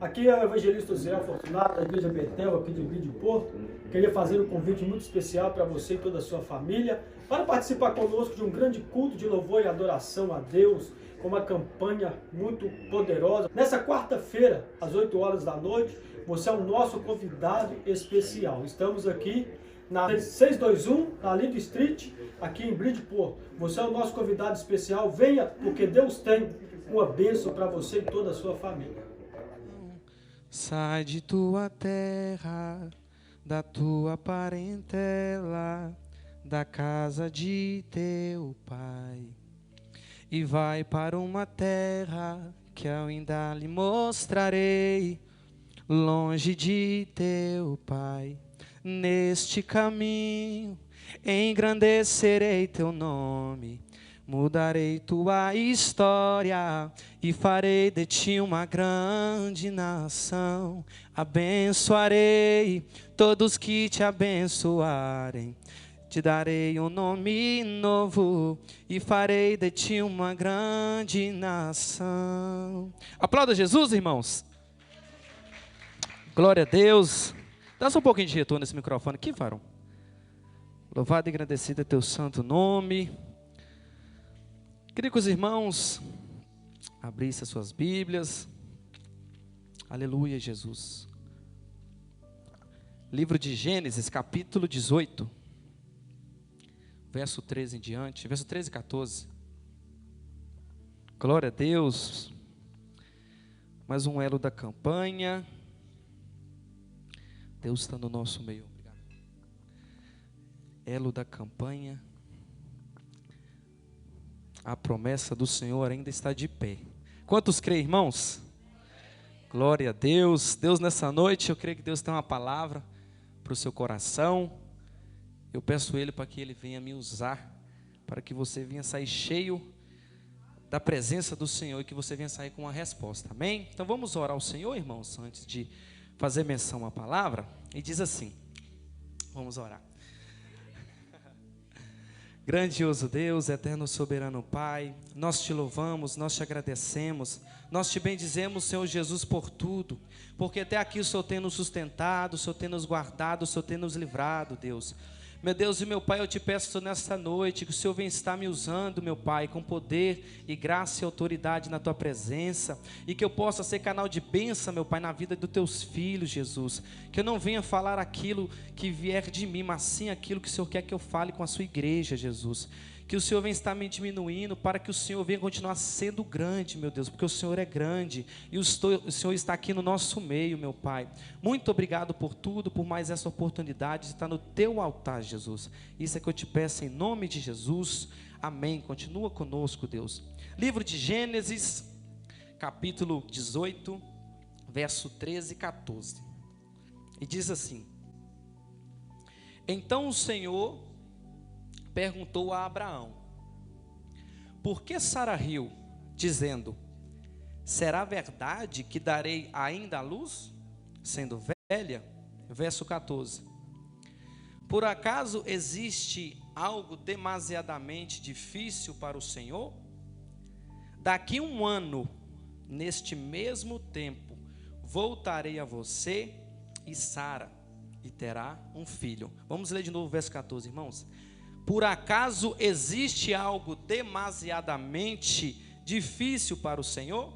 Aqui é o evangelista Zé Fortunato, da Igreja Betel, aqui do Rio de Porto. Queria fazer um convite muito especial para você e toda a sua família para participar conosco de um grande culto de louvor e adoração a Deus, com uma campanha muito poderosa. Nessa quarta-feira, às 8 horas da noite, você é o nosso convidado especial. Estamos aqui na 621, na Lido Street, aqui em Bridgeport. Você é o nosso convidado especial. Venha, porque Deus tem uma bênção para você e toda a sua família. Sai de tua terra, da tua parentela, da casa de teu pai, e vai para uma terra que eu ainda lhe mostrarei, longe de teu pai. Neste caminho engrandecerei teu nome, mudarei tua história e farei de ti uma grande nação. Abençoarei todos que te abençoarem. Te darei um nome novo e farei de ti uma grande nação. Aplauda Jesus, irmãos. Glória a Deus. Dá só um pouquinho de retorno nesse microfone aqui, varão. Louvado e agradecido é teu santo nome. Queria que os irmãos abrissem as suas Bíblias. Aleluia, Jesus. Livro de Gênesis, capítulo 18. Verso 13 em diante. Verso 13 e 14. Glória a Deus. Mais um elo da campanha. Deus está no nosso meio. Obrigado. Elo da campanha. A promessa do Senhor ainda está de pé. Quantos creem, irmãos? Glória a Deus. Deus, nessa noite, eu creio que Deus tem uma palavra para o seu coração. Eu peço Ele para que Ele venha me usar, para que você venha sair cheio da presença do Senhor e que você venha sair com uma resposta. Amém? Então vamos orar ao Senhor, irmãos, antes de fazer menção à palavra. E diz assim, vamos orar. Grandioso Deus, eterno soberano Pai, nós te louvamos, nós te agradecemos, nós te bendizemos, Senhor Jesus, por tudo, porque até aqui o Senhor tem nos sustentado, o Senhor tem nos guardado, o Senhor tem nos livrado, Deus. Meu Deus e meu Pai, eu te peço nesta noite que o Senhor venha estar me usando, meu Pai, com poder e graça e autoridade na Tua presença, e que eu possa ser canal de bênção, meu Pai, na vida dos Teus filhos, Jesus. Que eu não venha falar aquilo que vier de mim, mas sim aquilo que o Senhor quer que eu fale com a Sua igreja, Jesus. Que o Senhor venha estar me diminuindo para que o Senhor venha continuar sendo grande, meu Deus, porque o Senhor é grande e o Senhor está aqui no nosso meio, meu Pai. Muito obrigado por tudo, por mais essa oportunidade de estar no Teu altar, Jesus. Isso é que eu te peço em nome de Jesus. Amém. Continua conosco, Deus. Livro de Gênesis, capítulo 18, verso 13 e 14. E diz assim: Então o Senhor perguntou a Abraão: Por que Sara riu, dizendo: Será verdade que darei ainda a luz, sendo velha? Verso 14. Por acaso existe algo demasiadamente difícil para o Senhor? Daqui um ano, neste mesmo tempo, voltarei a você e Sara, e terá um filho. Vamos ler de novo o verso 14, irmãos. Por acaso existe algo demasiadamente difícil para o Senhor?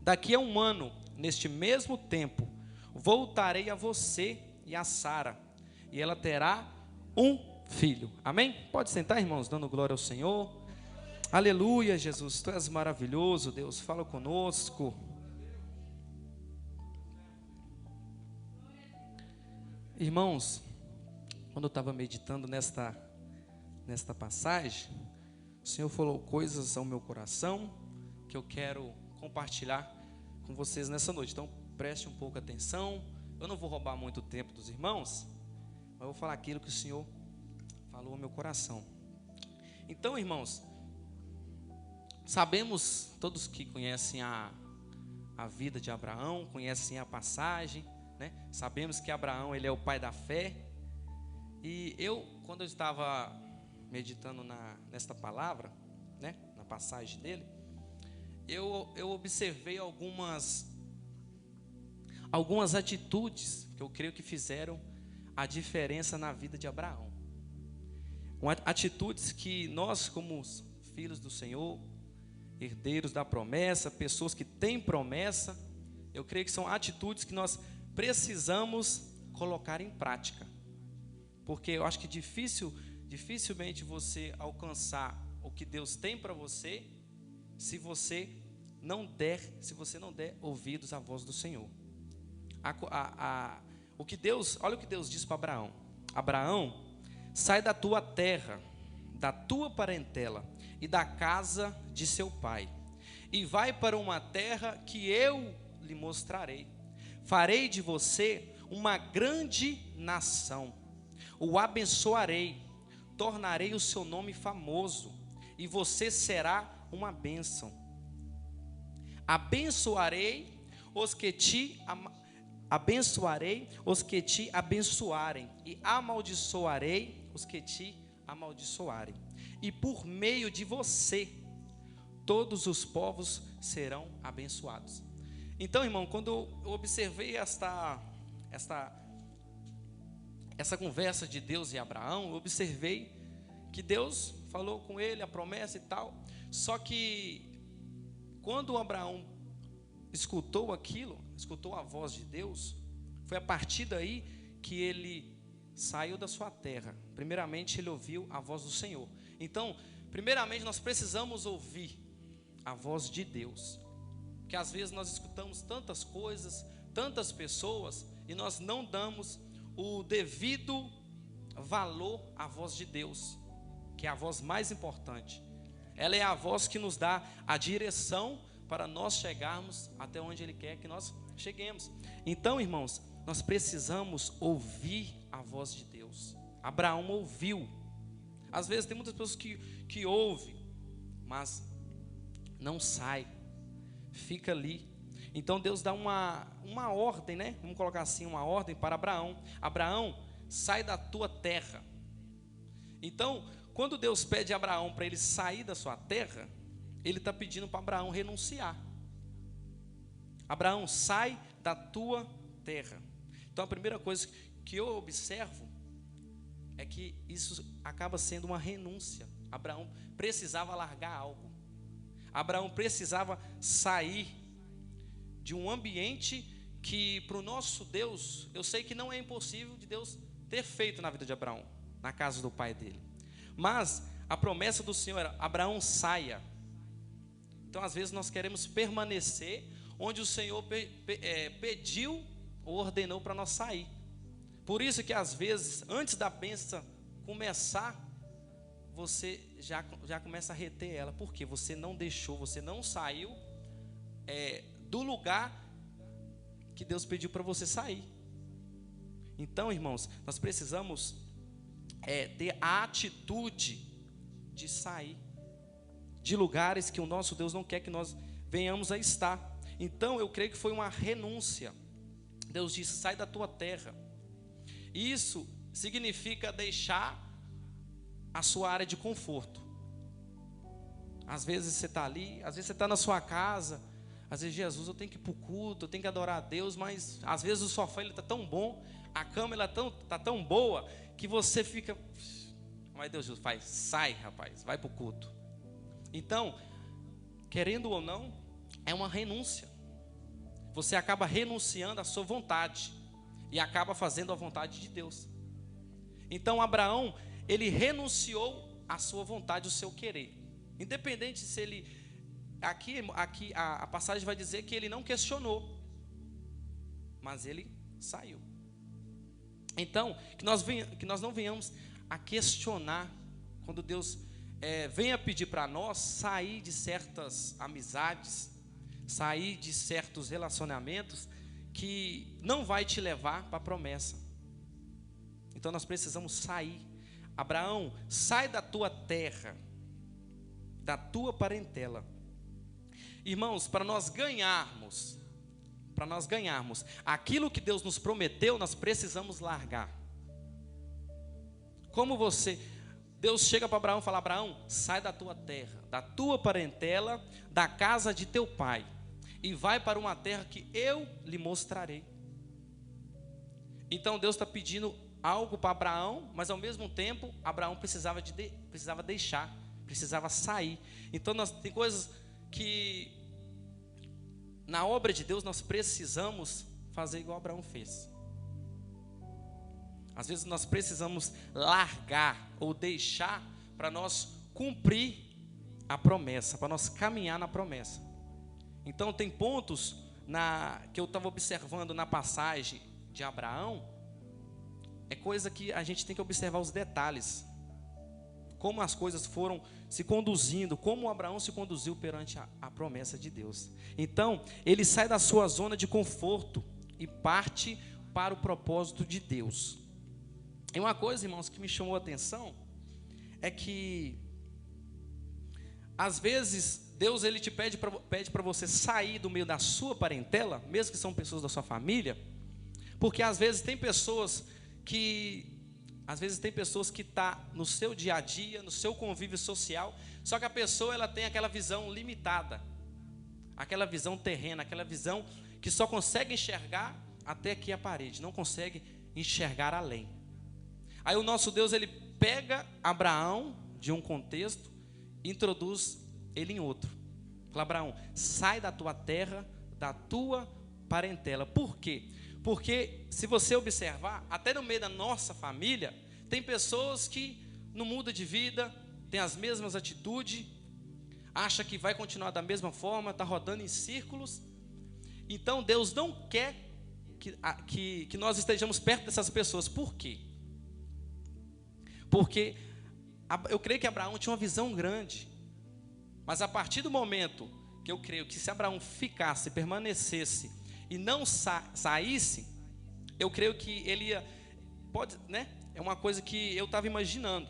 Daqui a um ano, neste mesmo tempo, voltarei a você e a Sara, e ela terá um filho. Amém? Pode sentar, irmãos, dando glória ao Senhor. Aleluia, Jesus, Tu és maravilhoso, Deus, fala conosco. Irmãos, quando eu estava meditando nesta passagem, o Senhor falou coisas ao meu coração que eu quero compartilhar com vocês nessa noite. Então preste um pouco atenção. Eu não vou roubar muito tempo dos irmãos, mas eu vou falar aquilo que o Senhor falou ao meu coração. Então, irmãos, sabemos, todos que conhecem a vida de Abraão, conhecem a passagem, né? Sabemos que Abraão, ele é o pai da fé. E quando eu estava meditando nesta palavra, né, na passagem dele, eu observei algumas algumas atitudes que eu creio que fizeram a diferença na vida de Abraão. Atitudes que nós, como filhos do Senhor, herdeiros da promessa, pessoas que têm promessa, eu creio que são atitudes que nós precisamos colocar em prática. Porque eu acho que dificilmente você alcançar o que Deus tem para você, se você não der ouvidos à voz do Senhor. Olha o que Deus diz para Abraão: Abraão, sai da tua terra, da tua parentela e da casa de seu pai, e vai para uma terra que eu lhe mostrarei. Farei de você uma grande nação, o abençoarei, tornarei o seu nome famoso, e você será uma bênção. Abençoarei os que te abençoarem, e amaldiçoarei os que te amaldiçoarem. E por meio de você, todos os povos serão abençoados. Então, irmão, quando eu observei essa conversa de Deus e Abraão, eu observei que Deus falou com ele a promessa e tal. Só que quando Abraão escutou aquilo, escutou a voz de Deus, foi a partir daí que ele saiu da sua terra. Primeiramente, ele ouviu a voz do Senhor. Então, primeiramente, nós precisamos ouvir a voz de Deus. Porque às vezes nós escutamos tantas coisas, tantas pessoas, e nós não damos o devido valor à voz de Deus, que é a voz mais importante. Ela é a voz que nos dá a direção para nós chegarmos até onde Ele quer que nós cheguemos. Então, irmãos, nós precisamos ouvir a voz de Deus. Abraão ouviu. Às vezes tem muitas pessoas que ouvem, mas não sai, fica ali. Então Deus dá uma ordem, né? Vamos colocar assim, uma ordem para Abraão. Abraão, sai da tua terra. Então, quando Deus pede a Abraão para ele sair da sua terra, Ele está pedindo para Abraão renunciar. Abraão, sai da tua terra. Então a primeira coisa que eu observo é que isso acaba sendo uma renúncia. Abraão precisava largar algo. Abraão precisava sair de um ambiente que, para o nosso Deus, eu sei que não é impossível de Deus ter feito na vida de Abraão, na casa do pai dele. Mas a promessa do Senhor era: Abraão, saia. Então, às vezes, nós queremos permanecer onde o Senhor pediu ou ordenou para nós sair. Por isso que, às vezes, antes da bênção começar, você já começa a reter ela. Porque você não deixou, você não saiu do lugar que Deus pediu para você sair. Então, irmãos, nós precisamos ter a atitude de sair de lugares que o nosso Deus não quer que nós venhamos a estar. Então eu creio que foi uma renúncia. Deus disse: sai da tua terra. Isso significa deixar a sua área de conforto. Às vezes você está ali, às vezes você está na sua casa, às vezes: Jesus, eu tenho que ir para o culto, eu tenho que adorar a Deus, mas às vezes o sofá está tão bom, a cama está tão boa, que você fica: mas Deus faz, sai, rapaz, vai para o culto. Então, querendo ou não, é uma renúncia. Você acaba renunciando à sua vontade e acaba fazendo a vontade de Deus. Então, Abraão, ele renunciou à sua vontade, o seu querer. Independente se ele... Aqui a passagem vai dizer que ele não questionou, mas ele saiu. Então, que nós não venhamos a questionar quando Deus venha pedir para nós sair de certas amizades, sair de certos relacionamentos que não vai te levar para a promessa. Então nós precisamos sair. Abraão, sai da tua terra, da tua parentela. Irmãos, para nós ganharmos aquilo que Deus nos prometeu, nós precisamos largar. Deus chega para Abraão e fala: Abraão, sai da tua terra, da tua parentela, da casa de teu pai, e vai para uma terra que eu lhe mostrarei. Então Deus está pedindo algo para Abraão, mas ao mesmo tempo Abraão precisava deixar, precisava sair. Então tem coisas que na obra de Deus nós precisamos fazer igual Abraão fez. Às vezes nós precisamos largar ou deixar para nós cumprir a promessa, para nós caminhar na promessa. Então tem pontos que eu estava observando na passagem de Abraão, é coisa que a gente tem que observar os detalhes, como as coisas foram se conduzindo, como Abraão se conduziu perante a promessa de Deus. Então ele sai da sua zona de conforto e parte para o propósito de Deus. E uma coisa, irmãos, que me chamou a atenção é que às vezes Deus ele te pede para você sair do meio da sua parentela, mesmo que são pessoas da sua família, porque às vezes tem pessoas que tá no seu dia a dia, no seu convívio social, só que a pessoa ela tem aquela visão limitada, aquela visão terrena, aquela visão que só consegue enxergar até aqui a parede, não consegue enxergar além. Aí o nosso Deus ele pega Abraão de um contexto, introduz ele em outro. Fala: Abraão, sai da tua terra, da tua parentela. Por quê? Porque se você observar, até no meio da nossa família, tem pessoas que não mudam de vida, tem as mesmas atitudes, acha que vai continuar da mesma forma, está rodando em círculos. Então Deus não quer que nós estejamos perto dessas pessoas. Por quê? Porque eu creio que Abraão tinha uma visão grande, mas a partir do momento que eu creio que se Abraão ficasse, permanecesse e não saísse, eu creio que ele ia, é uma coisa que eu estava imaginando,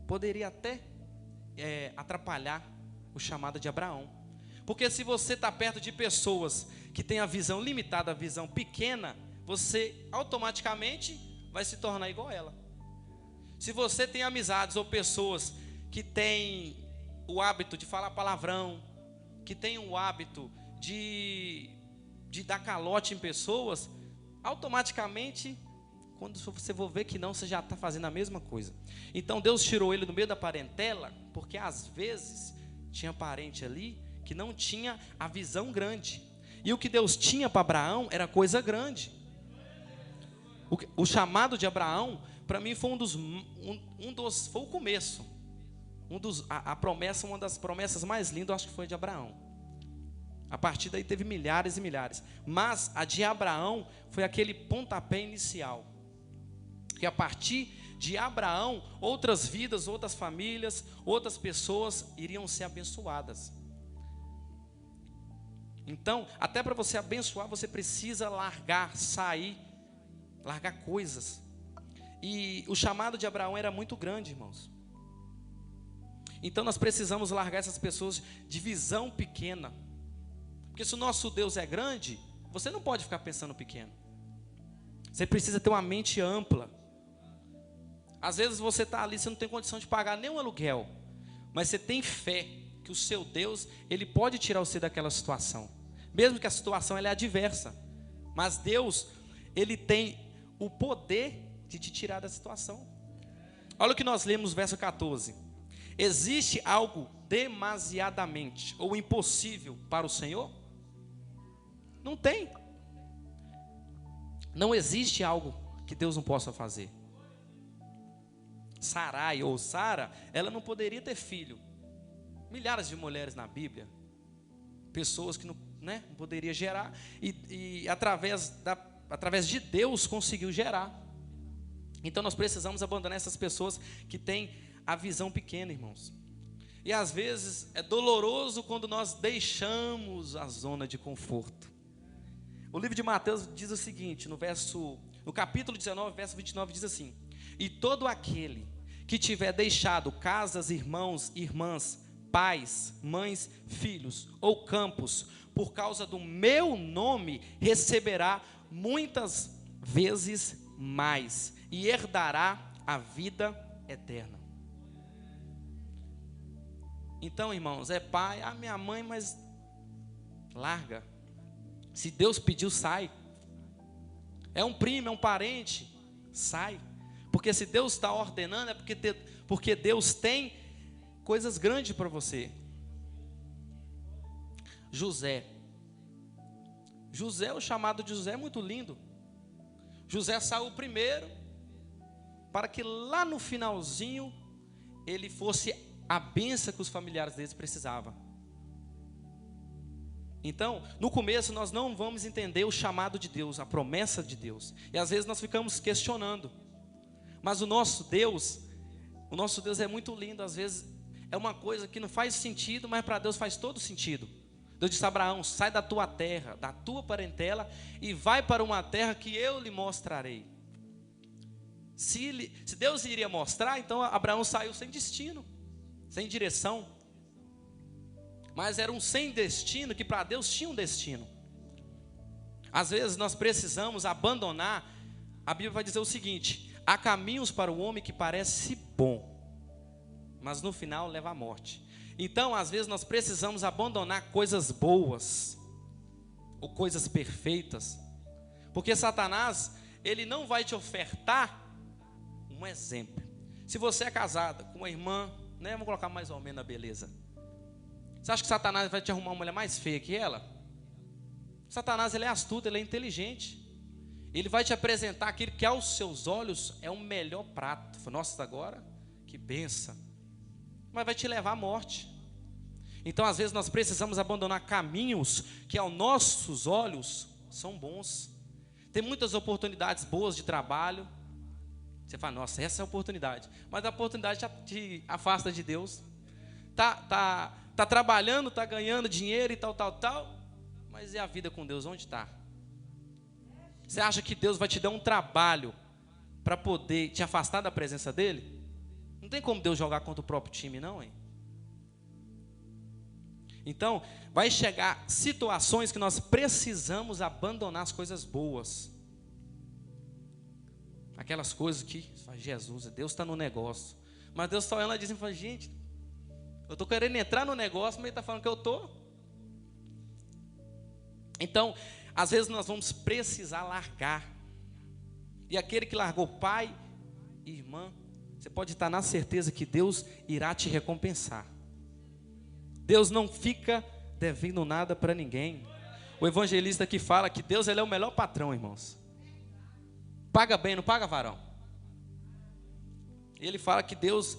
poderia até atrapalhar o chamado de Abraão. Porque se você está perto de pessoas que têm a visão limitada, a visão pequena, você automaticamente vai se tornar igual a ela. Se você tem amizades ou pessoas que têm o hábito de falar palavrão, que têm o hábito de dar calote em pessoas, automaticamente, quando você for ver que não, você já está fazendo a mesma coisa. Então Deus tirou ele do meio da parentela, porque às vezes tinha parente ali que não tinha a visão grande. E o que Deus tinha para Abraão era coisa grande. O chamado de Abraão, para mim, foi foi o começo. A promessa, uma das promessas mais lindas, eu acho que foi de Abraão. A partir daí teve milhares e milhares. Mas a de Abraão foi aquele pontapé inicial. Que a partir de Abraão, outras vidas, outras famílias, outras pessoas iriam ser abençoadas. Então, até para você abençoar, você precisa largar, sair, largar coisas. E o chamado de Abraão era muito grande, irmãos. Então nós precisamos largar essas pessoas de visão pequena. Porque se o nosso Deus é grande, você não pode ficar pensando pequeno. Você precisa ter uma mente ampla. Às vezes você está ali, você não tem condição de pagar nenhum aluguel, mas você tem fé que o seu Deus, Ele pode tirar você daquela situação. Mesmo que a situação ela é adversa. Mas Deus, Ele tem o poder de te tirar da situação. Olha o que nós lemos no verso 14. Existe algo demasiadamente ou impossível para o Senhor? Não tem. Não existe algo que Deus não possa fazer. Sarai ou Sara, ela não poderia ter filho. Milhares de mulheres na Bíblia, pessoas que não poderia gerar, e através de Deus conseguiu gerar. Então nós precisamos abandonar essas pessoas que têm a visão pequena, irmãos. E às vezes é doloroso quando nós deixamos a zona de conforto. O livro de Mateus diz o seguinte, no capítulo 19, verso 29, diz assim: e todo aquele que tiver deixado casas, irmãos, irmãs, pais, mães, filhos ou campos, por causa do meu nome, receberá muitas vezes mais e herdará a vida eterna. Então, irmãos, pai, minha mãe, mas larga. Se Deus pediu, sai. é um primo, é um parente, sai. Porque se Deus está ordenando, é porque Deus tem coisas grandes para você. José, o chamado de José é muito lindo. José saiu primeiro, para que lá no finalzinho, ele fosse a bênção que os familiares deles precisavam. Então, no começo nós não vamos entender o chamado de Deus, a promessa de Deus. E às vezes nós ficamos questionando. Mas o nosso Deus é muito lindo. Às vezes é uma coisa que não faz sentido, mas para Deus faz todo sentido. Deus disse a Abraão: sai da tua terra, da tua parentela, e vai para uma terra que eu lhe mostrarei. Se Deus iria mostrar, então Abraão saiu sem destino, sem direção. Mas era um sem destino que para Deus tinha um destino. Às vezes nós precisamos abandonar. A Bíblia vai dizer o seguinte: há caminhos para o homem que parece bom, mas no final leva à morte. Então, às vezes nós precisamos abandonar coisas boas, ou coisas perfeitas, porque Satanás, ele não vai te ofertar um exemplo. Se você é casada com uma irmã, né, vamos colocar mais ou menos a beleza. Você acha que Satanás vai te arrumar uma mulher mais feia que ela? Satanás, ele é astuto, ele é inteligente. Ele vai te apresentar aquilo que aos seus olhos é o melhor prato. Nossa, agora, que benção. Mas vai te levar à morte. Então, às vezes, nós precisamos abandonar caminhos que aos nossos olhos são bons. Tem muitas oportunidades boas de trabalho. Você fala: nossa, essa é a oportunidade. Mas a oportunidade já te afasta de Deus. Tá trabalhando, tá ganhando dinheiro e tal. Mas e a vida com Deus, onde está? Você acha que Deus vai te dar um trabalho para poder te afastar da presença dEle? Não tem como Deus jogar contra o próprio time, não, hein? Então, vai chegar situações que nós precisamos abandonar as coisas boas. Aquelas coisas que, Jesus, Deus está no negócio. Mas Deus está olhando e diz: gente, eu estou querendo entrar no negócio, mas Ele está falando que eu estou. Então, às vezes nós vamos precisar largar. E aquele que largou pai e irmã, você pode estar na certeza que Deus irá te recompensar. Deus não fica devendo nada para ninguém. O evangelista aqui fala que Deus, ele é o melhor patrão, irmãos. Paga bem, não paga, varão? Ele fala que Deus,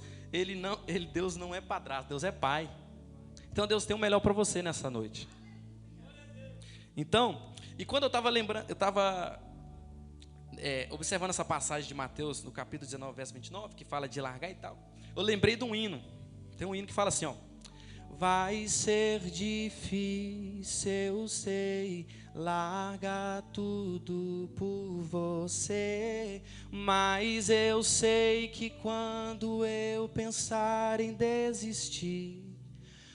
Deus não é padrasto, Deus é pai. Então Deus tem o melhor para você nessa noite. Então, e quando eu estava lembrando, eu estava observando essa passagem de Mateus, no capítulo 19, verso 29, que fala de largar e tal, eu lembrei de um hino. Tem um hino que fala assim, ó: vai ser difícil, eu sei, largar tudo por você, mas eu sei que quando eu pensar em desistir,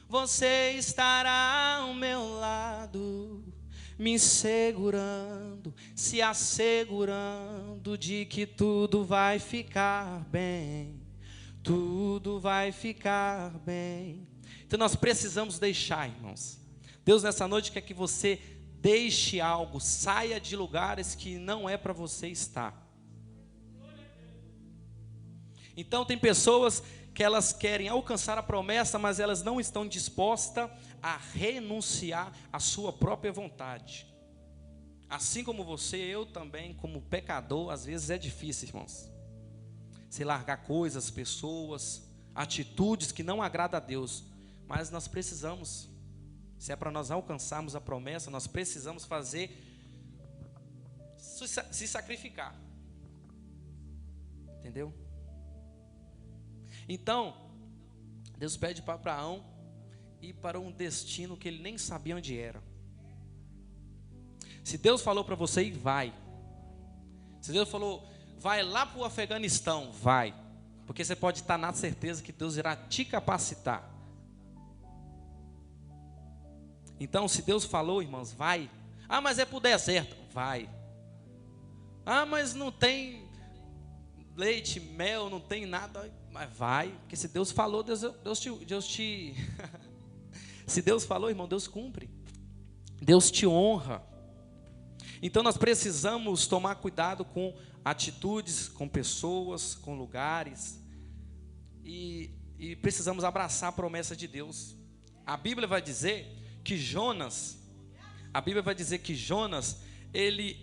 você estará ao meu lado, me segurando, se assegurando de que tudo vai ficar bem, tudo vai ficar bem. Então nós precisamos deixar, irmãos. Deus nessa noite quer que você deixe algo, saia de lugares que não é para você estar. Então tem pessoas que elas querem alcançar a promessa, mas elas não estão dispostas a renunciar à sua própria vontade. Assim como você, eu também, como pecador, às vezes é difícil, irmãos. Se largar coisas, pessoas, atitudes que não agradam a Deus. Mas nós precisamos, se é para nós alcançarmos a promessa, nós precisamos se sacrificar. Entendeu? Então, Deus pede para Abraão ir para um destino que ele nem sabia onde era. Se Deus falou para você ir, vai. Se Deus falou, vai lá para o Afeganistão, vai. Porque você pode estar na certeza que Deus irá te capacitar. Então, se Deus falou, irmãos, vai. Ah, mas é para o deserto, vai. Ah, mas não tem leite, mel, não tem nada, mas vai. Porque se Deus falou, Deus te... Se Deus falou, irmão, Deus cumpre. Deus te honra. Então nós precisamos tomar cuidado com atitudes, com pessoas, com lugares, e precisamos abraçar a promessa de Deus. A Bíblia vai dizer que Jonas, ele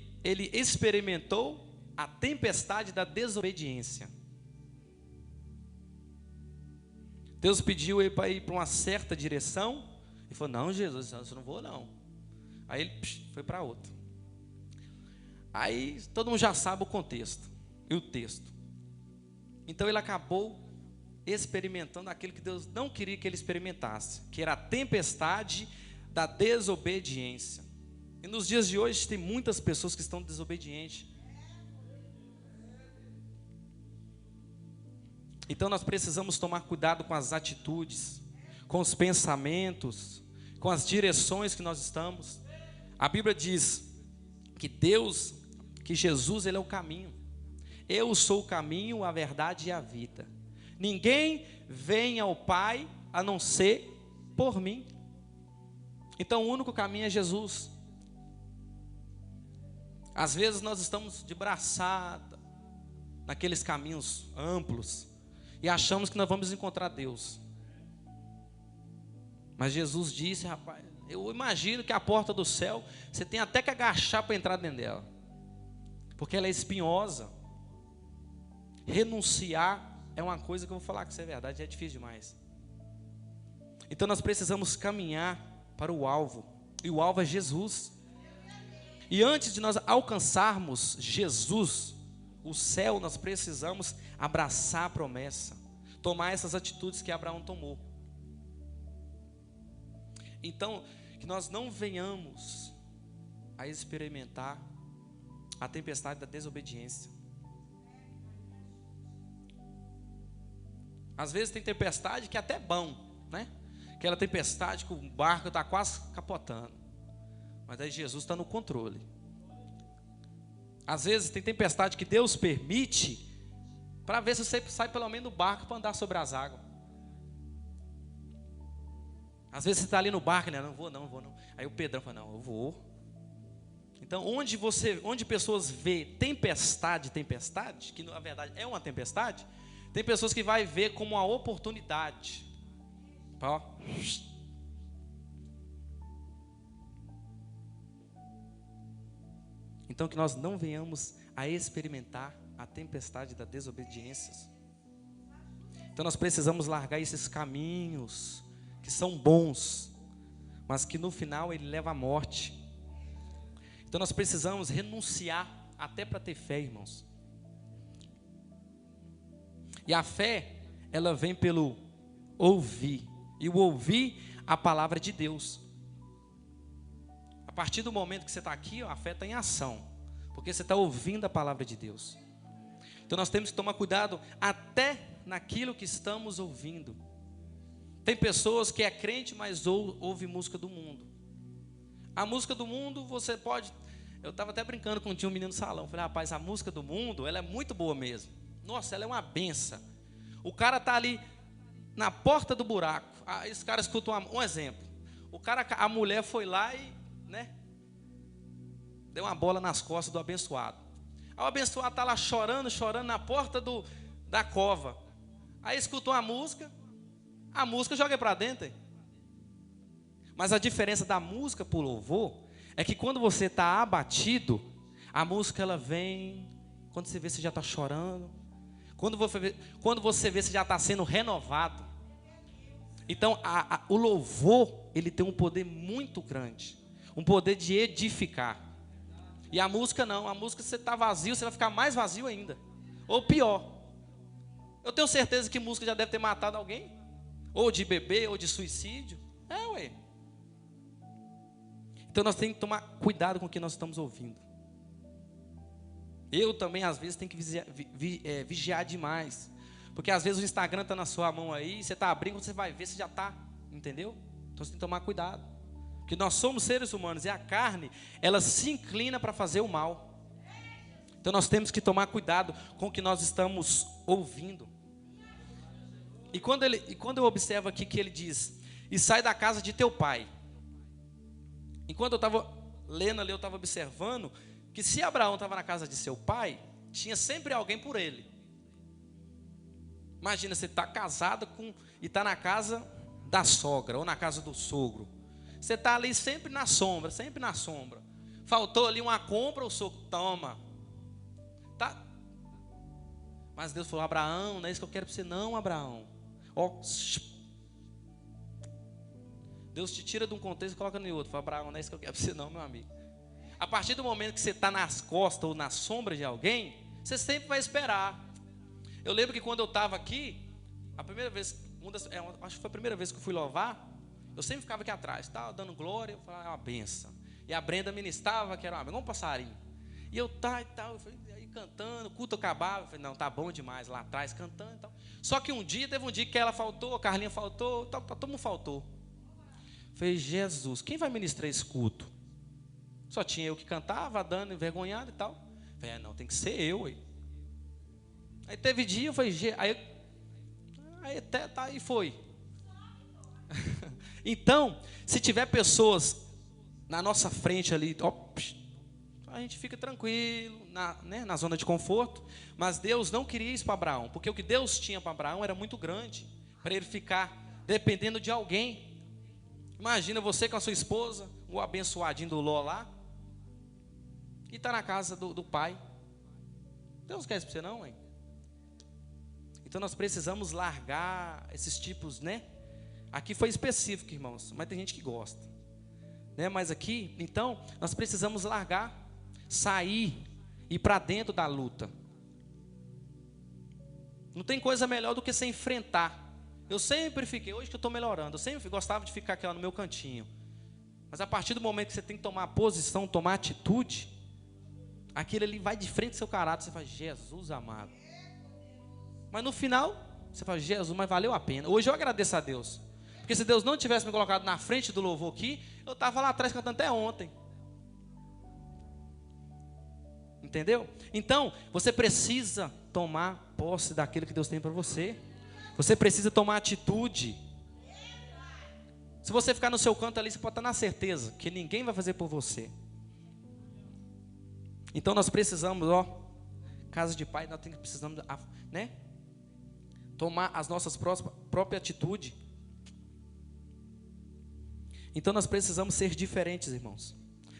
experimentou a tempestade da desobediência. Deus pediu ele para ir para uma certa direção, e falou: não, Jesus, eu não vou não. Aí ele foi para outra. Aí todo mundo já sabe o contexto e o texto. Então ele acabou experimentando aquilo que Deus não queria que ele experimentasse, que era a tempestade da desobediência. E nos dias de hoje tem muitas pessoas que estão desobedientes. Então nós precisamos tomar cuidado com as atitudes, com os pensamentos, com as direções que nós estamos. A Bíblia diz que Jesus, ele é o caminho. Eu sou o caminho, a verdade e a vida. Ninguém vem ao Pai a não ser por mim. Então o único caminho é Jesus. Às vezes nós estamos de braçada naqueles caminhos amplos e achamos que nós vamos encontrar Deus. Mas Jesus disse: rapaz, eu imagino que a porta do céu você tem até que agachar para entrar dentro dela, porque ela é espinhosa. Renunciar é uma coisa que eu vou falar que isso é verdade, é difícil demais. Então nós precisamos caminhar para o alvo, e o alvo é Jesus. E antes de nós alcançarmos Jesus, o céu, nós precisamos abraçar a promessa, tomar essas atitudes que Abraão tomou. Então, que nós não venhamos a experimentar a tempestade da desobediência. Às vezes tem tempestade que é até bom, né? Aquela tempestade que o barco está quase capotando, mas aí Jesus está no controle. Às vezes tem tempestade que Deus permite para ver se você sai pelo menos do barco para andar sobre as águas. Às vezes você está ali no barco, né? Não vou não. Aí o Pedrão fala: não, eu vou. Então onde pessoas vê tempestade, que na verdade é uma tempestade, tem pessoas que vai ver como uma oportunidade. Ó. Então que nós não venhamos a experimentar a tempestade da desobediência. Então nós precisamos largar esses caminhos que são bons, mas que no final ele leva à morte. Então nós precisamos renunciar até para ter fé, irmãos. E a fé, ela vem pelo ouvir, e o ouvir a palavra de Deus. A partir do momento que você está aqui, a fé está em ação, porque você está ouvindo a palavra de Deus. Então nós temos que tomar cuidado até naquilo que estamos ouvindo. Tem pessoas que é crente, mas ouve música do mundo. A música do mundo você pode... Eu estava até brincando com um menino no salão. Falei: rapaz, a música do mundo, ela é muito boa mesmo. Nossa, ela é uma benção. O cara está ali na porta do buraco. Esse cara escuta um exemplo. A mulher foi lá e, né, deu uma bola nas costas do abençoado. Aí o abençoado está lá chorando na porta da cova. Aí escutou a música joga para dentro. Hein? Mas a diferença da música para o louvor é que quando você está abatido, a música ela vem, quando você vê você já está chorando, quando você vê você já está sendo renovado. Então o louvor ele tem um poder muito grande, um poder de edificar. E a música não, a música você está vazio, você vai ficar mais vazio ainda, ou pior. Eu tenho certeza que música já deve ter matado alguém, ou de bebê, ou de suicídio. Ué. Então nós temos que tomar cuidado com o que nós estamos ouvindo. Eu também às vezes tenho que vigiar demais, porque às vezes o Instagram está na sua mão aí, você está abrindo, quando você vai ver, você já está, entendeu? Então você tem que tomar cuidado, porque nós somos seres humanos, e a carne, ela se inclina para fazer o mal. Então nós temos que tomar cuidado com o que nós estamos ouvindo. E quando eu observo aqui que ele diz: e sai da casa de teu pai. Enquanto eu estava lendo ali, eu estava observando que se Abraão estava na casa de seu pai, tinha sempre alguém por ele. Imagina, você está casado e está na casa da sogra ou na casa do sogro. Você está ali sempre na sombra, sempre na sombra. Faltou ali uma compra, o sogro toma. Tá? Mas Deus falou: Abraão, não é isso que eu quero para você não, Abraão. Ó, Deus te tira de um contexto e coloca no outro. Fala: Abraão, não é isso que eu quero para você não, meu amigo. A partir do momento que você está nas costas ou na sombra de alguém, você sempre vai esperar. Eu lembro que quando eu estava aqui, a primeira vez, acho que foi a primeira vez que eu fui louvar, eu sempre ficava aqui atrás, estava dando glória, eu falava: é uma benção. E a Brenda ministrava, que era uma benção, um passarinho. E eu aí cantando, o culto acabava, eu falei: não, tá bom demais, lá atrás, cantando e tal. Só que teve um dia que ela faltou, a Carlinha faltou, todo mundo faltou. Eu falei: Jesus, quem vai ministrar esse culto? Só tinha eu que cantava, dando, envergonhado e tal. Eu falei: não, tem que ser eu aí. Aí teve dia, eu falei: aí foi. Então, se tiver pessoas na nossa frente ali, a gente fica tranquilo, na zona de conforto. Mas Deus não queria isso para Abraão, porque o que Deus tinha para Abraão era muito grande, para ele ficar dependendo de alguém. Imagina você com a sua esposa, o abençoadinho do Ló lá, e está na casa do pai. Deus não quer isso para você não, hein? Então nós precisamos largar esses tipos, né? Aqui foi específico, irmãos, mas tem gente que gosta, né? Mas aqui, então, nós precisamos largar, sair, ir para dentro da luta. Não tem coisa melhor do que se enfrentar. Eu sempre fiquei, hoje que eu estou melhorando, eu sempre gostava de ficar aqui ó, no meu cantinho. Mas a partir do momento que você tem que tomar posição, tomar atitude, aquilo ali vai de frente ao seu caráter, você fala: Jesus amado. Mas no final, você fala: Jesus, mas valeu a pena. Hoje eu agradeço a Deus. Porque se Deus não tivesse me colocado na frente do louvor aqui, eu estava lá atrás cantando até ontem. Entendeu? Então, você precisa tomar posse daquilo que Deus tem para você. Você precisa tomar atitude. Se você ficar no seu canto ali, você pode estar na certeza que ninguém vai fazer por você. Então nós precisamos, casa de pai, nós precisamos, né? Tomar as nossas próprias atitudes. Então nós precisamos ser diferentes, irmãos.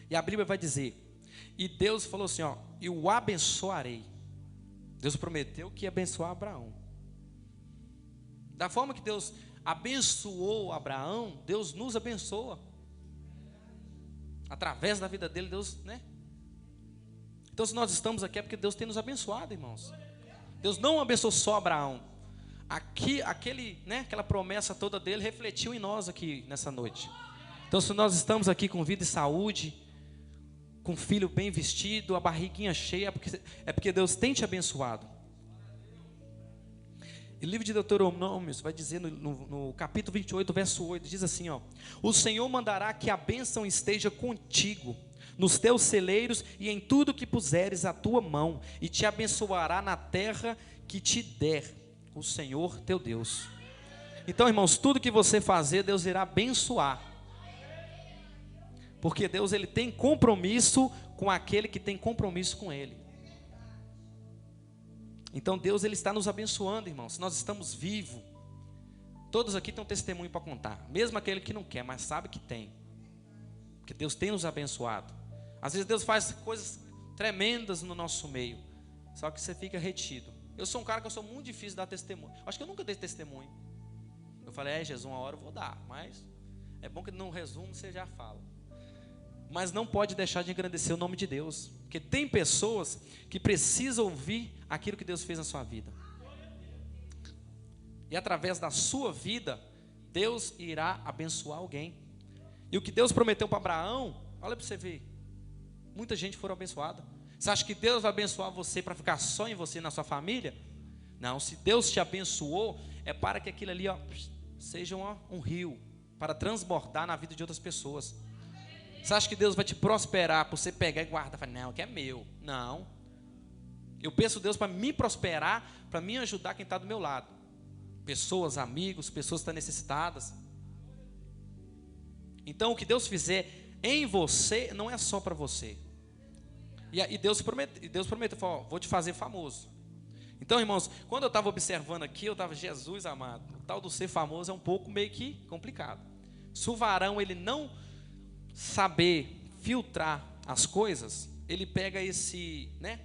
E a Bíblia vai dizer, e Deus falou assim, e o abençoarei. Deus prometeu que ia abençoar Abraão. Da forma que Deus abençoou Abraão, Deus nos abençoa. Através da vida dele, Deus, né? Então se nós estamos aqui é porque Deus tem nos abençoado, irmãos. Deus não abençoou só Abraão. Aquela promessa toda dele refletiu em nós aqui nessa noite. Então se nós estamos aqui com vida e saúde, com filho bem vestido, a barriguinha cheia, é porque Deus tem te abençoado. E o livro de Deuteronômio vai dizer no capítulo 28, verso 8, diz assim, o Senhor mandará que a bênção esteja contigo, nos teus celeiros e em tudo que puseres a tua mão, e te abençoará na terra que te der o Senhor teu Deus. Então, irmãos, tudo que você fazer, Deus irá abençoar. Porque Deus, ele tem compromisso com aquele que tem compromisso com ele. Então Deus, ele está nos abençoando, irmãos. Se nós estamos vivos, todos aqui têm um testemunho para contar. Mesmo aquele que não quer, mas sabe que tem. Porque Deus tem nos abençoado. Às vezes Deus faz coisas tremendas no nosso meio, só que você fica retido. Eu sou um cara que eu sou muito difícil de dar testemunho. Acho que eu nunca dei testemunho. Eu falei, Jesus, uma hora eu vou dar. Mas é bom que no resumo você já fala. Mas não pode deixar de engrandecer o nome de Deus. Porque tem pessoas que precisam ouvir aquilo que Deus fez na sua vida. E através da sua vida, Deus irá abençoar alguém. E o que Deus prometeu para Abraão, olha para você ver. Muita gente foi abençoada. Você acha que Deus vai abençoar você para ficar só em você e na sua família? Não, se Deus te abençoou, é para que aquilo ali seja um rio, para transbordar na vida de outras pessoas. Você acha que Deus vai te prosperar por você pegar e guardar? Fala, não, que é meu. Não. Eu peço a Deus para me prosperar, para me ajudar quem está do meu lado. Pessoas, amigos, pessoas que estão necessitadas. Então o que Deus fizer em você, não é só para você. E Deus prometeu, falou, ó, vou te fazer famoso. Então, irmãos, quando eu estava observando aqui, eu estava, Jesus amado, o tal do ser famoso é um pouco meio que complicado. Se o varão ele não saber filtrar as coisas, ele pega esse, né?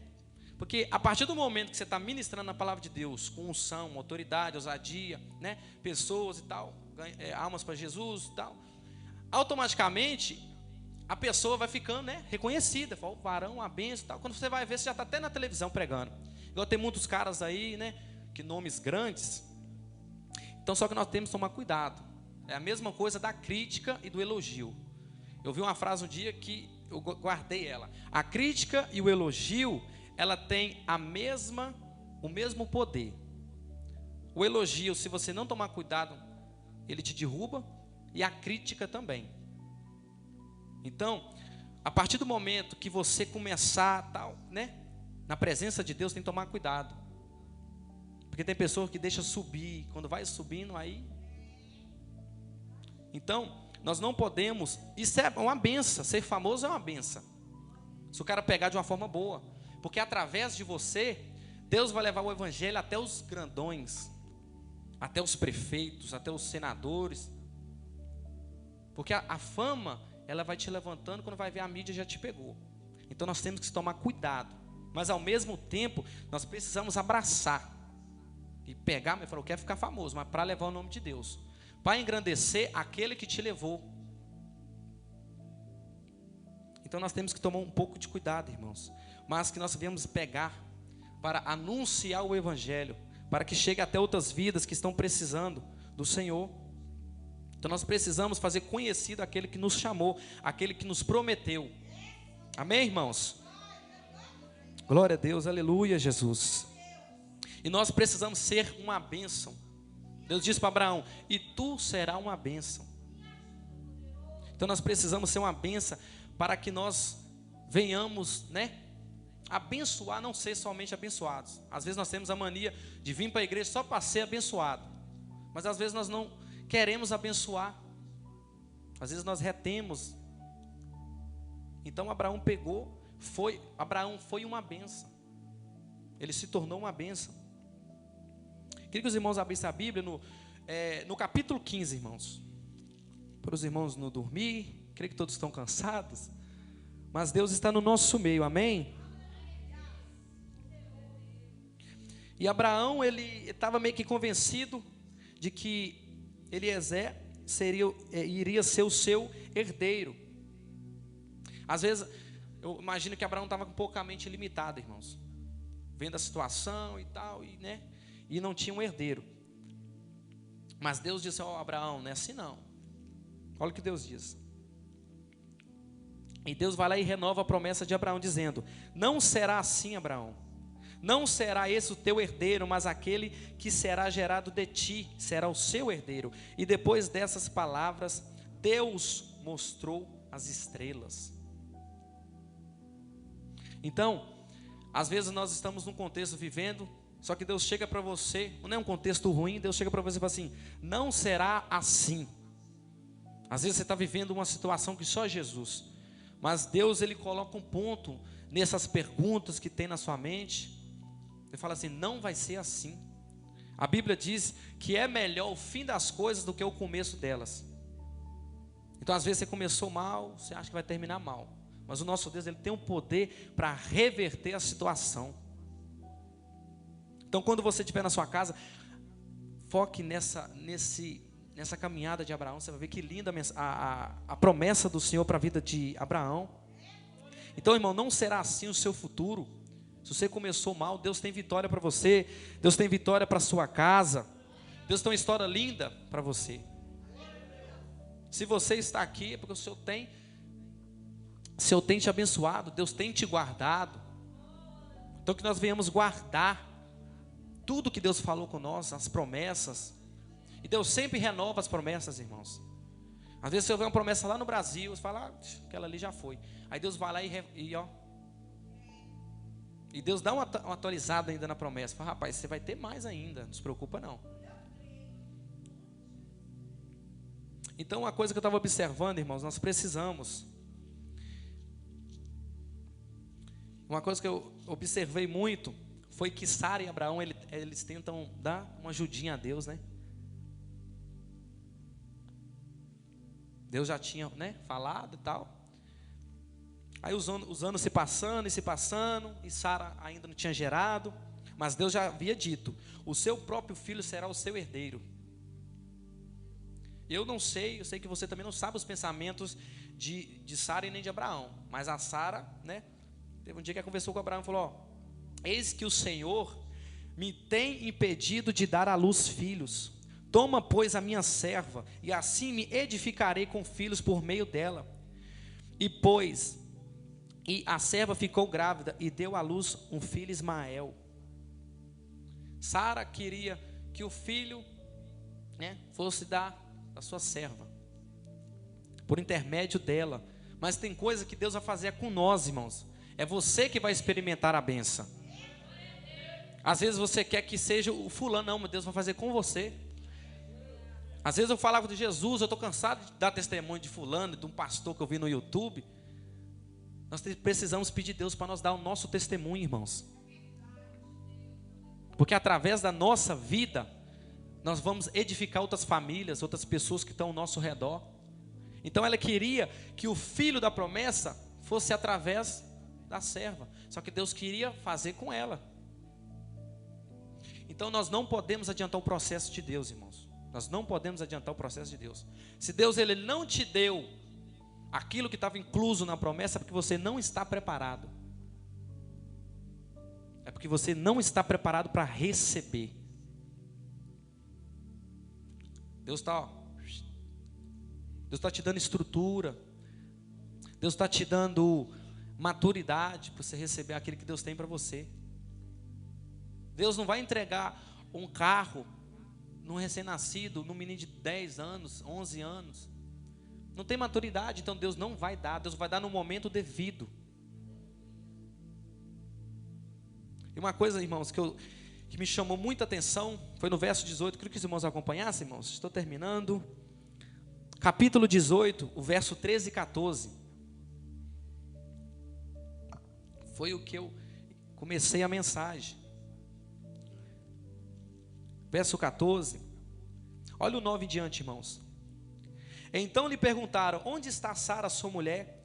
Porque a partir do momento que você está ministrando a palavra de Deus, com unção, autoridade, ousadia, né? Pessoas e tal, almas para Jesus e tal, automaticamente a pessoa vai ficando, né, reconhecida, fala, o varão, uma benção e tal. Quando você vai ver, você já está até na televisão pregando. Igual tem muitos caras aí, né, que nomes grandes. Então só que nós temos que tomar cuidado. É a mesma coisa da crítica e do elogio. Eu vi uma frase um dia que eu guardei ela. A crítica e o elogio, ela tem o mesmo poder. O elogio, se você não tomar cuidado, ele te derruba, e a crítica também. Então, a partir do momento que você começar tal, né, na presença de Deus, tem que tomar cuidado. Porque tem pessoas que deixam subir, quando vai subindo aí. Então, nós não podemos, isso é uma benção, ser famoso é uma benção. Se o cara pegar de uma forma boa, porque através de você, Deus vai levar o evangelho até os grandões, até os prefeitos, até os senadores. Porque a fama, ela vai te levantando, quando vai ver a mídia já te pegou. Então nós temos que tomar cuidado. Mas ao mesmo tempo, nós precisamos abraçar. E pegar, eu quero ficar famoso, mas para levar o nome de Deus. Para engrandecer aquele que te levou. Então nós temos que tomar um pouco de cuidado, irmãos. Mas que nós devemos pegar para anunciar o evangelho. Para que chegue até outras vidas que estão precisando do Senhor. Então nós precisamos fazer conhecido aquele que nos chamou, aquele que nos prometeu. Amém, irmãos? Glória a Deus, aleluia, Jesus. E nós precisamos ser uma bênção. Deus disse para Abraão, e tu serás uma bênção. Então nós precisamos ser uma bênção para que nós venhamos, né, abençoar, não ser somente abençoados. Às vezes nós temos a mania de vir para a igreja só para ser abençoado. Mas às vezes nós não queremos abençoar. Às vezes nós retemos. Então Abraão foi uma bênção. Ele se tornou uma bênção. Queria que os irmãos abrissem a Bíblia no capítulo 15, irmãos. Para os irmãos não dormir. Creio que todos estão cansados. Mas Deus está no nosso meio, amém? E Abraão, ele estava meio que convencido de que Eliezer iria ser o seu herdeiro. Às vezes, eu imagino que Abraão estava com pouca mente limitada, irmãos. Vendo a situação e tal, né? E não tinha um herdeiro. Mas Deus disse, ó, Abraão, não é assim não. Olha o que Deus diz. E Deus vai lá e renova a promessa de Abraão, dizendo, não será assim, Abraão. Não será esse o teu herdeiro, mas aquele que será gerado de ti, será o seu herdeiro. E depois dessas palavras, Deus mostrou as estrelas. Então, às vezes nós estamos num contexto vivendo, só que Deus chega para você, não é um contexto ruim, Deus chega para você e fala assim, não será assim. Às vezes você está vivendo uma situação que só Jesus, mas Deus, Ele coloca um ponto nessas perguntas que tem na sua mente. Ele fala assim, não vai ser assim. A Bíblia diz que é melhor o fim das coisas do que o começo delas. Então às vezes você começou mal, você acha que vai terminar mal. Mas o nosso Deus, Ele tem um poder para reverter a situação. Então quando você estiver na sua casa, foque nessa caminhada de Abraão. Você vai ver que linda a promessa do Senhor para a vida de Abraão. Então, irmão, não será assim o seu futuro. Se você começou mal, Deus tem vitória para você. Deus tem vitória para a sua casa. Deus tem uma história linda para você. Se você está aqui, é porque o Senhor tem te abençoado. Deus tem te guardado. Então que nós venhamos guardar tudo que Deus falou com nós, as promessas. E Deus sempre renova as promessas, irmãos. Às vezes você vê uma promessa lá no Brasil, você fala, aquela ali já foi. Aí Deus vai lá e Deus dá uma atualizada ainda na promessa. Fala, rapaz, você vai ter mais ainda, não se preocupa não. Então uma coisa que eu estava observando, irmãos, nós precisamos Uma coisa que eu observei muito foi que Sara e Abraão, eles tentam dar uma ajudinha a Deus, né? Deus já tinha, né, falado e tal. Aí os anos se passando, e Sara ainda não tinha gerado. Mas Deus já havia dito: o seu próprio filho será o seu herdeiro. Eu sei que você também não sabe os pensamentos de Sara e nem de Abraão. Mas a Sara, né, teve um dia que ela conversou com Abraão e falou: ó, eis que o Senhor me tem impedido de dar à luz filhos. Toma, pois, a minha serva, e assim me edificarei com filhos por meio dela. E a serva ficou grávida e deu à luz um filho, Ismael. Sara queria que o filho, né, fosse da sua serva, por intermédio dela. Mas tem coisa que Deus vai fazer com nós, irmãos. É você que vai experimentar a bênção. Às vezes você quer que seja o fulano, não, mas Deus vai fazer com você. Às vezes eu falava de Jesus, eu estou cansado de dar testemunho de fulano, de um pastor que eu vi no YouTube. Nós precisamos pedir a Deus para nós dar o nosso testemunho, irmãos. Porque através da nossa vida, nós vamos edificar outras famílias, outras pessoas que estão ao nosso redor. Então ela queria que o filho da promessa fosse através da serva. Só que Deus queria fazer com ela. Então nós não podemos adiantar o processo de Deus, irmãos. Nós não podemos adiantar o processo de Deus. Se Deus ele não te deu aquilo que estava incluso na promessa, é porque você não está preparado. É porque você não está preparado para receber. Deus está te dando estrutura. Deus está te dando maturidade para você receber aquilo que Deus tem para você. Deus não vai entregar um carro num recém-nascido, num menino de 10 anos, 11 anos. Não tem maturidade, então Deus não vai dar. Deus vai dar no momento devido. E uma coisa, irmãos, que me chamou muita atenção, foi no verso 18, queria que os irmãos acompanhassem, irmãos. Estou terminando. Capítulo 18, o verso 13 e 14. Foi o que eu comecei a mensagem. Verso 14. Olha o 9 em diante, irmãos. Então lhe perguntaram: onde está Sara, sua mulher?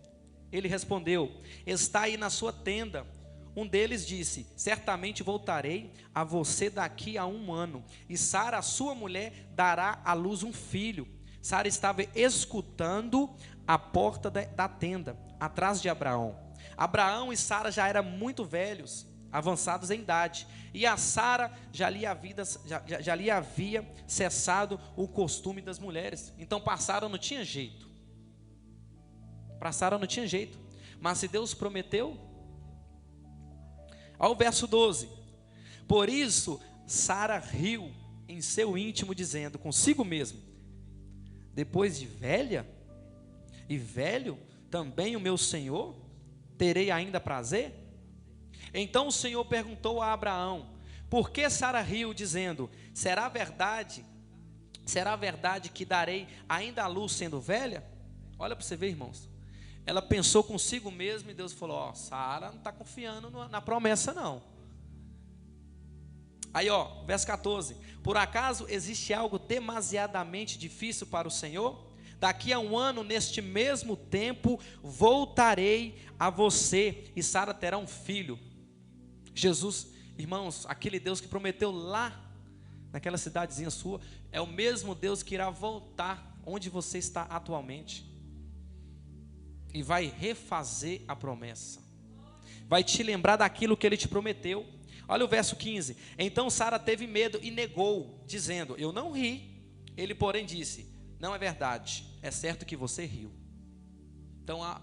Ele respondeu: está aí na sua tenda. Um deles disse: certamente voltarei a você daqui a 1 ano, e Sara, a sua mulher, dará à luz um filho. Sara estava escutando a porta da tenda, atrás de Abraão. Abraão e Sara já eram muito velhos, avançados em idade, e a Sara já lhe havia cessado o costume das mulheres. Então para Sara não tinha jeito. Para Sara não tinha jeito. Mas se Deus prometeu, ao verso 12: por isso Sara riu em seu íntimo, dizendo consigo mesmo: depois de velha e velho também o meu Senhor, terei ainda prazer? Então o Senhor perguntou a Abraão: por que Sara riu, dizendo: será verdade que darei ainda à luz sendo velha? Olha para você ver, irmãos. Ela pensou consigo mesma e Deus falou: ó, Sara não está confiando na promessa não. Aí ó, verso 14: por acaso existe algo demasiadamente difícil para o Senhor? Daqui a 1 ano, neste mesmo tempo, voltarei a você, e Sara terá um filho. Jesus, irmãos, aquele Deus que prometeu lá, naquela cidadezinha sua, é o mesmo Deus que irá voltar onde você está atualmente. E vai refazer a promessa. Vai te lembrar daquilo que Ele te prometeu. Olha o verso 15. Então Sara teve medo e negou, dizendo: eu não ri. Ele, porém, disse: não é verdade, é certo que você riu. Então a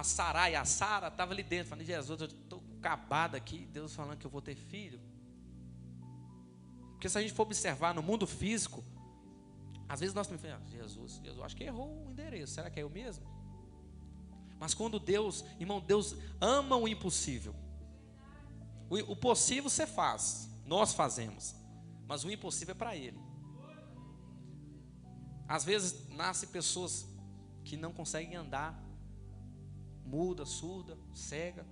Sara estava ali dentro, falando: Jesus, eu estou acabada aqui, Deus falando que eu vou ter filho. Porque se a gente for observar no mundo físico, às vezes nós também falamos: Jesus, acho que errou o endereço, será que é eu mesmo? Mas quando Deus, irmão, Deus ama o impossível. O possível você faz, nós fazemos, mas o impossível é para Ele. Às vezes nascem pessoas que não conseguem andar, muda, surda, cega.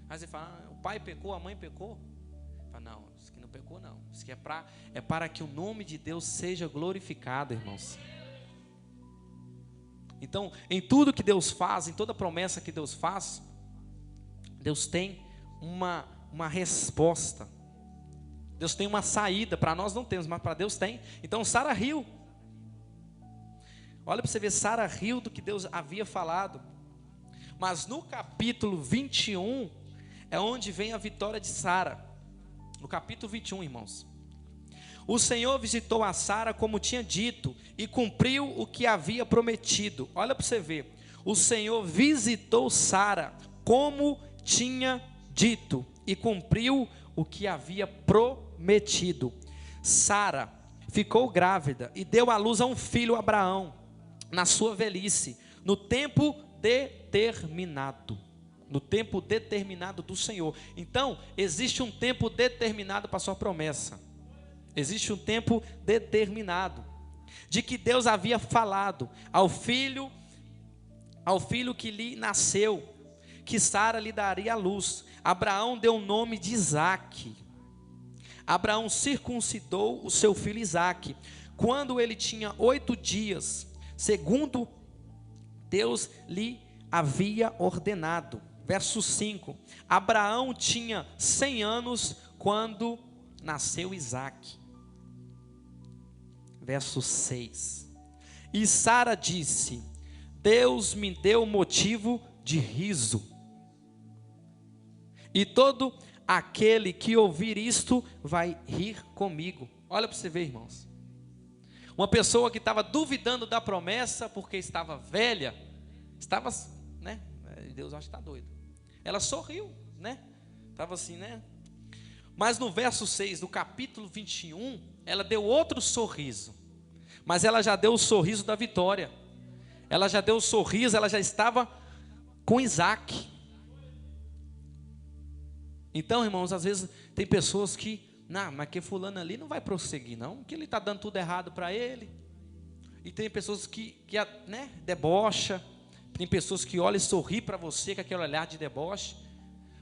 Aí você fala, o pai pecou, a mãe pecou. Fala, não, isso aqui não pecou não. Isso aqui é para que o nome de Deus seja glorificado, irmãos. Então, em tudo que Deus faz, em toda promessa que Deus faz, Deus tem uma resposta. Deus tem uma saída. Para nós não temos, mas para Deus tem. Então Sara riu. Olha para você ver, Sara riu do que Deus havia falado. Mas no capítulo 21 é onde vem a vitória de Sara. No capítulo 21, irmãos. O Senhor visitou a Sara como tinha dito e cumpriu o que havia prometido. Olha para você ver. O Senhor visitou Sara como tinha dito e cumpriu o que havia prometido. Sara ficou grávida e deu à luz a um filho, Abraão, na sua velhice, no tempo determinado. No tempo determinado do Senhor. Então, existe um tempo determinado para a sua promessa. Existe um tempo determinado de que Deus havia falado ao filho que lhe nasceu, que Sara lhe daria a luz. Abraão deu o nome de Isaque. Abraão circuncidou o seu filho Isaque quando ele tinha 8 dias, segundo Deus lhe havia ordenado. Verso 5. Abraão tinha 100 anos quando nasceu Isaque. Verso 6. E Sara disse: Deus me deu motivo de riso, e todo aquele que ouvir isto vai rir comigo. Olha para você ver, irmãos. Uma pessoa que estava duvidando da promessa porque estava velha, estava, né? Deus acha que está doido. Ela sorriu, né? Estava assim, né? Mas no verso 6 do capítulo 21, ela deu outro sorriso. Mas ela já deu o sorriso da vitória. Ela já deu o sorriso, ela já estava com Isaque. Então, irmãos, às vezes tem pessoas que, não, mas que fulano ali não vai prosseguir não, que ele está dando tudo errado para ele. E tem pessoas que né, debocha. Tem pessoas que olham e sorriem para você com aquele olhar de deboche.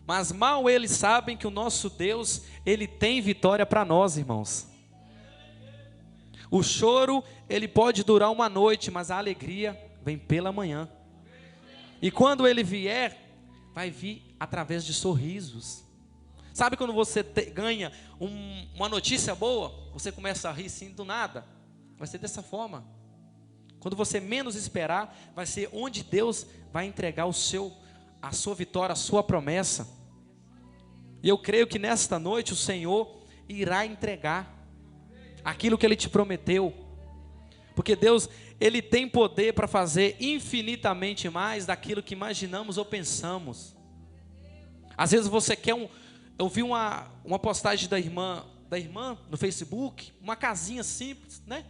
Mas mal eles sabem que o nosso Deus, Ele tem vitória para nós, irmãos. O choro, ele pode durar uma noite, mas a alegria vem pela manhã. E quando ele vier, vai vir através de sorrisos. Sabe quando você ganha uma notícia boa, você começa a rir assim do nada? Vai ser dessa forma. Quando você menos esperar, vai ser onde Deus vai entregar a sua vitória, a sua promessa. E eu creio que nesta noite o Senhor irá entregar aquilo que Ele te prometeu. Porque Deus, Ele tem poder para fazer infinitamente mais daquilo que imaginamos ou pensamos. Às vezes você quer eu vi uma postagem da irmã no Facebook, uma casinha simples, né?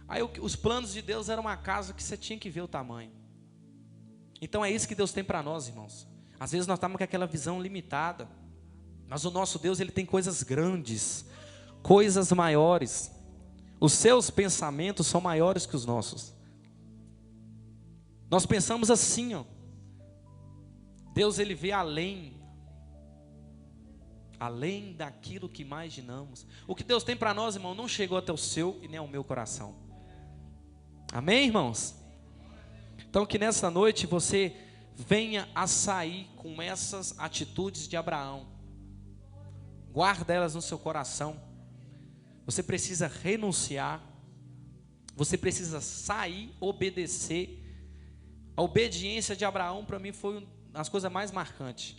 Aí os planos de Deus eram uma casa que você tinha que ver o tamanho. Então é isso que Deus tem para nós, irmãos. Às vezes nós estamos com aquela visão limitada, mas o nosso Deus, Ele tem coisas grandes, coisas maiores. Os seus pensamentos são maiores que os nossos. Nós pensamos assim, ó. Deus, Ele vê além daquilo que imaginamos. O que Deus tem para nós, irmão, não chegou até o seu e nem ao meu coração. Amém, irmãos? Então que nessa noite você venha a sair com essas atitudes de Abraão. Guarda elas no seu coração. Você precisa renunciar. Você precisa sair, obedecer. A obediência de Abraão para mim foi uma das coisas mais marcantes.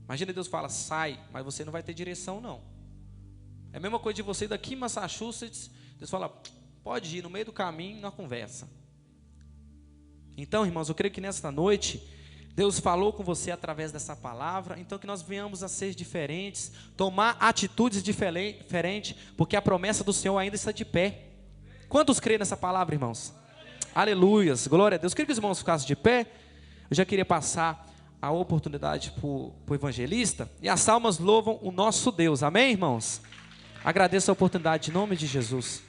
Imagina, Deus fala, sai, mas você não vai ter direção não. É a mesma coisa de você daqui em Massachusetts, Deus fala, pode ir, no meio do caminho, na conversa. Então, irmãos, eu creio que nesta noite, Deus falou com você através dessa palavra, então que nós venhamos a ser diferentes, tomar atitudes diferentes, porque a promessa do Senhor ainda está de pé. Quantos creem nessa palavra, irmãos? Aleluias, glória a Deus. Eu queria que os irmãos ficassem de pé. Eu já queria passar a oportunidade para o evangelista, e as almas louvam o nosso Deus, amém, irmãos? Agradeço a oportunidade em nome de Jesus.